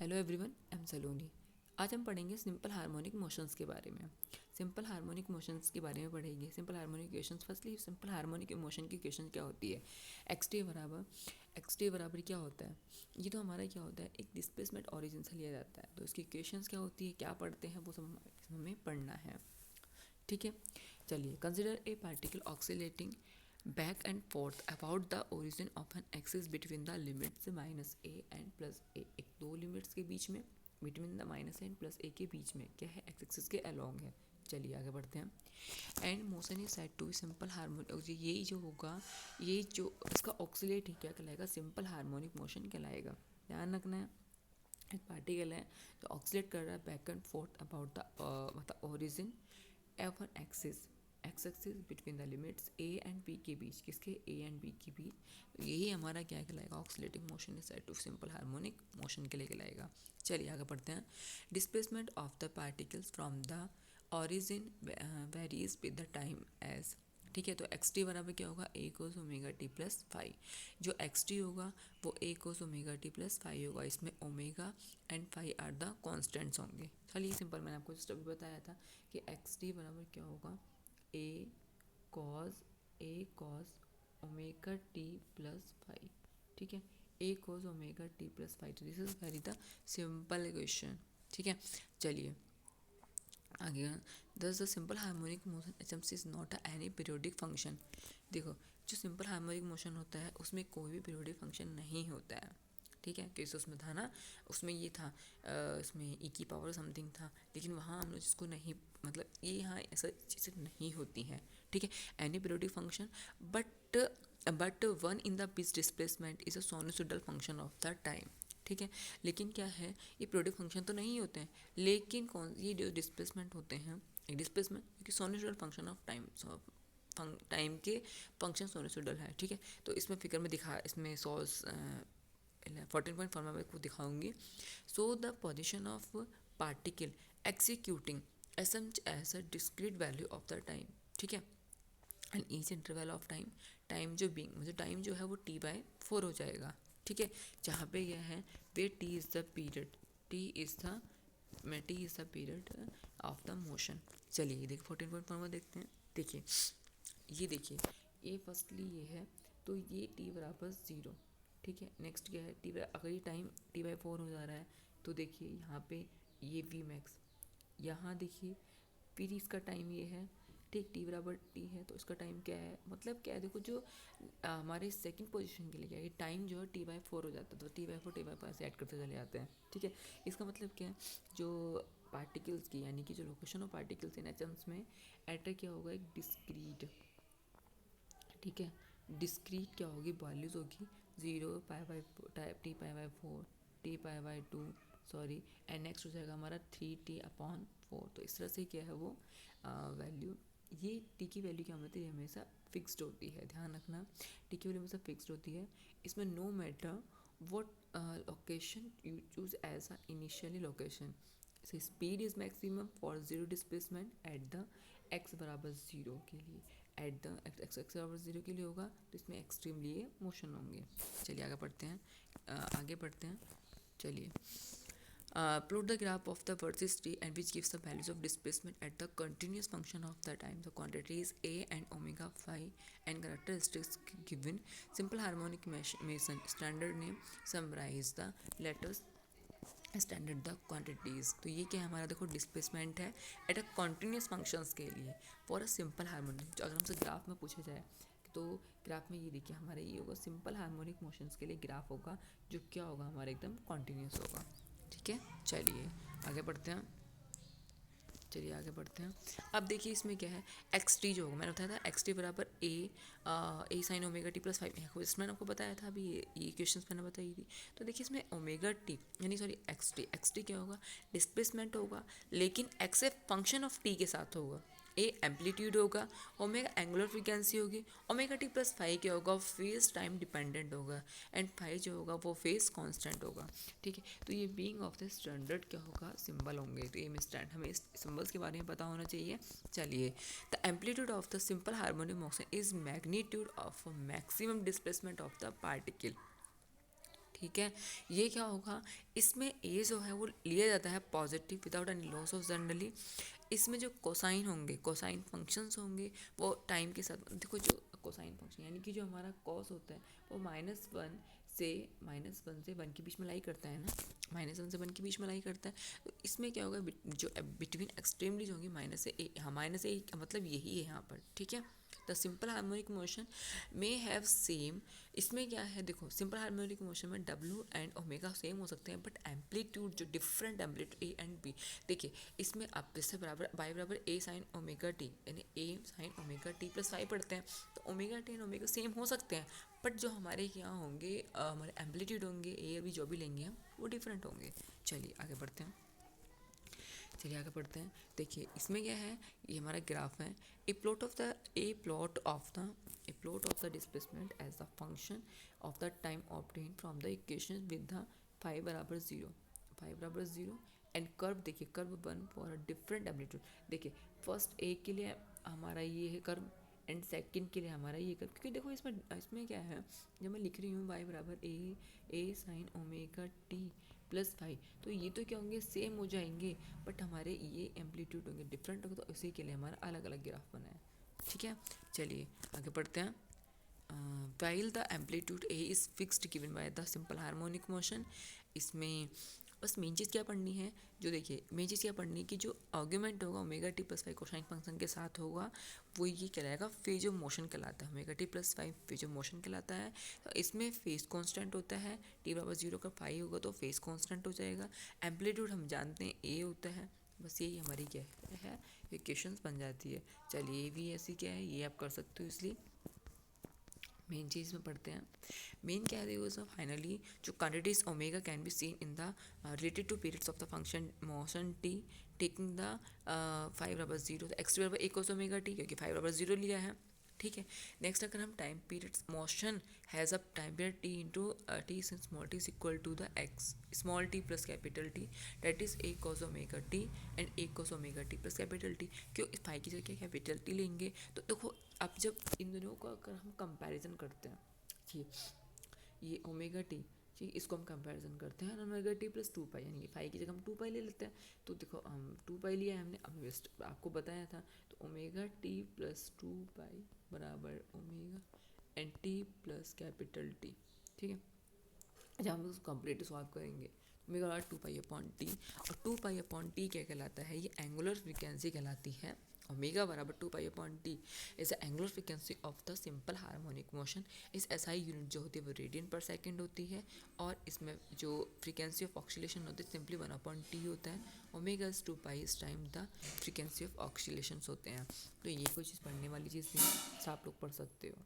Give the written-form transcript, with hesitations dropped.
Hello everyone, I am सलोनी। आज हम पढ़ेंगे सिंपल हार्मोनिक मोशंस के बारे में। सिंपल हार्मोनिक मोशंस के बारे में पढ़ेंगे। Simple harmonic equations. Firstly simple harmonic motion की इक्वेशन क्या होती है? एक्स टी बराबर क्या होता है? ये तो हमारा क्या होता है, एक डिस्प्लेसमेंट ओरिजिन से लिया जाता है। तो इसकी इक्वेशंस क्या होती है, क्या पढ़ते हैं, वो सब हमें पढ़ना है। ठीक है, चलिए। Consider a particle oscillating back and forth about the origin of an axis between the limits minus A and plus A. एक दो लिमिट्स के बीच में, between the minus and plus A के बीच में क्या है, एक्स एक्सिस के अलोंग है। चलिए आगे बढ़ते हैं। And motion is said to simple harmonic. यही जो होगा, ये जो इसका ऑक्सीलेट ही क्या कहलाएगा, सिंपल हार्मोनिक मोशन कहलाएगा। ध्यान रखना है, एक पार्टिकल है जो ऑक्सीलेट कर रहा है back and forth about the मतलब origin of an axis, X axis between the limits A and B के बीच, किसके, ए एंड बी के बीच। तो यही हमारा क्या कहलाएगा, oscillating motion is said to simple harmonic motion के लिए कहलाएगा। चलिए आगे बढ़ते हैं। Displacement of the particles from the origin varies with the time as. ठीक है, तो एक्स टी बराबर क्या होगा, A cos omega T plus five. जो एक्स टी होगा वो A cos omega T plus five होगा। इसमें omega and five are the constants होंगे। चलिए सिंपल, मैंने आपको जस्ट अभी बताया था कि एक्स टी बराबर क्या होगा, A cos omega T plus five. ठीक है, A cos omega T plus five. This is very the simple equation. ठीक है, चलिए आगे। Thus the simple harmonic motion H M C is not any periodic function. देखो, जो simple harmonic motion होता है उसमें कोई भी पीरियोडिक फंक्शन नहीं होता है। ठीक है, कैसे उसमें था ना, उसमें ये था, इसमें ई की पावर समथिंग था, लेकिन वहाँ हम लोग जिसको नहीं, मतलब ये यहाँ ऐसा चीज़ें नहीं होती हैं। ठीक है, any periodic function but one in the beach displacement is a sinusoidal function of the time. ठीक है, लेकिन क्या है, ये पीरियोडिक फंक्शन तो नहीं होते हैं, लेकिन कौन ये जो डिस्प्लेसमेंट होते हैं, एक डिस्प्लेसमेंट क्योंकि sinusoidal function of time, time के फंक्शन साइनसोइडल है। ठीक है, तो इसमें फिगर में दिखा, इसमें सॉल्स 14.4 में आपको दिखाऊंगी। So the position of particle executing as a discrete value of the time. ठीक है, and each interval of time, time जो बीइंग मुझे टाइम जो है वो टी बाई फोर हो जाएगा। ठीक है, जहाँ पे यह है where T is the period, T is the period of the motion. चलिए देखिए 14.4 में देखते हैं। देखिए, ये देखिए, ये फर्स्टली ये है, तो ये टी बराबर ज़ीरो। ठीक है, नेक्स्ट क्या है, टी अगर ये टाइम टी बाई फोर हो जा रहा है, तो देखिए यहाँ पे ये वी मैक्स, यहाँ देखिए फिर इसका टाइम ये है। ठीक, टी बराबर टी है तो इसका टाइम क्या है, मतलब क्या है, देखो जो हमारे सेकंड पोजीशन के लिए क्या है, टाइम जो है टी बाई फोर हो जाता है, तो टी बाई फोर ऐसे ऐड करते चले जाते हैं। ठीक है, इसका मतलब क्या है, जो पार्टिकल्स की यानी कि जो location of particles in atoms में एटर क्या होगा, एक डिस्क्रीट। ठीक है, डिस्क्रीट क्या होगी, वैल्यूज होगी, zero pi by T pi by four, T pi by two, sorry, and next हो जाएगा हमारा थ्री टी अपॉन फोर। तो इस तरह से क्या है वो वैल्यू, ये टी की वैल्यू क्या होती है, हमेशा फिक्स्ड होती है। ध्यान रखना, टी की वैल्यू हमेशा फिक्स्ड होती है। इसमें no matter what location you choose as a initially location. So speed is maximum for zero displacement at the x बराबर ज़ीरो के लिए, एट द एक्स एक्स बराबर ज़ीरो के लिए होगा, तो इसमें एक्सट्रीम लिए मोशन होंगे। चलिए आगे बढ़ते हैं, चलिए plot the graph of the versus t and which gives the values of displacement at the continuous function of the time. The quantities a and omega phi and characteristics given. Simple harmonic Mason standard name summarize the letters standard the quantities. तो ये क्या है हमारा, देखो displacement है at a continuous functions के लिए for a simple harmonic. अगर हमसे ग्राफ में पूछा जाए तो ग्राफ में ये देखिए हमारा ये होगा, सिंपल हार्मोनिक मोशंस के लिए ग्राफ होगा जो क्या होगा, हमारा एकदम कॉन्टीन्यूस होगा। ठीक है, चलिए आगे बढ़ते हैं। अब देखिए इसमें क्या है, एक्स टी जो होगा, मैंने बताया था एक्स टी बराबर A sine omega T plus five, इसमें आपको बताया था अभी, ये क्वेश्चन मैंने बताई थी। तो देखिए इसमें ओमेगा टी यानी सॉरी एक्स टी क्या होगा, डिस्प्लेसमेंट होगा, लेकिन x a function of T के साथ होगा। ए एम्पलीट्यूड होगा, ओमेगा एंगुलर फ्रीक्वेंसी होगी, ओमेगा टी प्लस फाइव क्या होगा, फेस टाइम डिपेंडेंट होगा, एंड फाइव जो होगा वो फेस कांस्टेंट होगा। ठीक है, तो ये बीइंग ऑफ द स्टैंडर्ड क्या होगा, सिंबल होंगे। तो ये स्टैंड हमें इस सिंबल्स के बारे में पता होना चाहिए। चलिए, the amplitude of the simple harmonic motion is magnitude of maximum displacement of the particle. ठीक है। ये क्या होगा, इसमें ए जो है वो लिया जाता है positive without any loss of generally. इसमें जो कोसाइन होंगे, कोसाइन फंक्शंस होंगे, वो टाइम के साथ, देखो जो कोसाइन फंक्शन यानी कि जो हमारा कॉस होता है वो -1 से -1 से 1 के बीच में लाई करता है ना, -1 से 1 के बीच में लाई करता है। तो इसमें क्या होगा, जो बिटवीन एक्सट्रीमलीज होंगी -a, -a मतलब यही है यहाँ पर, ठीक है। The simple harmonic motion may have same, इसमें क्या है देखो, सिंपल हार्मोनिक मोशन में डब्ल्यू एंड ओमेगा सेम हो सकते हैं, बट एम्पलीट्यूड जो different amplitude A and B, देखिए इसमें आप जैसे बराबर बाई बराबर ए साइन ओमेगा टी, यानी ए साइन ओमेगा टी प्लस 5 पढ़ते हैं, तो omega T and omega same हो सकते हैं, बट जो हमारे यहाँ होंगे हमारे एम्पलीट्यूड होंगे ए अभी जो भी लेंगे हम वो डिफरेंट होंगे। चलिए आगे बढ़ते हैं, चलिए आगे बढ़ते हैं। देखिए इसमें क्या है, ये हमारा ग्राफ है, a plot of the displacement as the function of the time obtain from the equation with the five बराबर जीरो एंड कर्व, देखिए curve 1 for a different amplitude. देखिए फर्स्ट ए के लिए हमारा ये है कर्व एंड सेकंड के लिए हमारा ये कर्व, क्योंकि देखो इसमें क्या है, जब मैं लिख रही हूँ y बराबर A sine omega T plus 5, तो ये तो क्या होंगे, सेम हो जाएंगे, बट हमारे ये एम्पलीट्यूड होंगे डिफरेंट होंगे, तो इसी के लिए हमारा अलग अलग ग्राफ बना है, ठीक है। चलिए आगे बढ़ते हैं। while the amplitude a is fixed given by the simple harmonic motion, इसमें बस मेन चीज़ क्या पढ़नी है, जो देखिए मेन चीज़ क्या पढ़नी है कि जो आर्ग्यूमेंट होगा omega T plus 5 cosine function के साथ होगा, वो ये कहलाएगा फेज ऑफ मोशन कहलाता है, omega T plus 5 phase of motion कहलाता है। तो इसमें फेज कांस्टेंट होता है, टी बराबर 0 का 5 होगा तो फेज कांस्टेंट हो जाएगा। एम्पलीट्यूड हम जानते हैं ए होता है, बस यही हमारी क्या है इक्वेशंस बन जाती है। चलिए ये भी ऐसी क्या है, ये आप कर सकते हो, इसलिए मेन चीज़ में पढ़ते हैं। मेन क्या है देखो, सब फाइनली जो quantities omega can be seen in the related to periods of the function motion T taking the 5 बराबर 0, एक्स बराबर ए कोस ओमेगा टी, क्योंकि 5 बराबर 0 लिया है, ठीक है। नेक्स्ट अगर हम time periods motion has a time period T into T small T is equal to the X small T plus capital T, that is A cos omega T and A cos omega T plus capital T, क्यों इस 5 की जगह capital T लेंगे। तो देखो अब जब इन दोनों का अगर हम कंपैरिजन करते हैं, ये ओमेगा टी, ठीक, इसको हम कंपैरिजन करते हैं ओमेगा टी प्लस 2 पाई, यानी कि 5 की जगह हम 2 पाई ले लेते हैं। तो देखो हम 2 पाई लिया है हमने, अब आपको बताया था, तो ओमेगा टी प्लस 2 पाई बराबर omega and T plus capital T, ठीक है। जब हम उसको कंप्लीट सॉल्व करेंगे, ओमेगा बराबर 2 पाई अपॉन टी, और 2 पाई अपॉन टी क्या कहलाता है, ये एंगुलर फ्रीक्वेंसी कहलाती है। ओमेगा बराबर 2 pi upon T is the angular frequency of the simple harmonic motion. इस एसआई यूनिट जो होती है वो रेडियन पर सेकंड होती है, और इसमें जो फ्रीक्वेंसी ऑफ ऑक्सीलेशन होती है सिंपली 1 अपॉन टी होता है। ओमेगा इज 2 पाई इस time the frequency of oscillation होते हैं। तो ये कोई चीज़ पढ़ने वाली चीज़ नहीं है, आप लोग पढ़ सकते हो।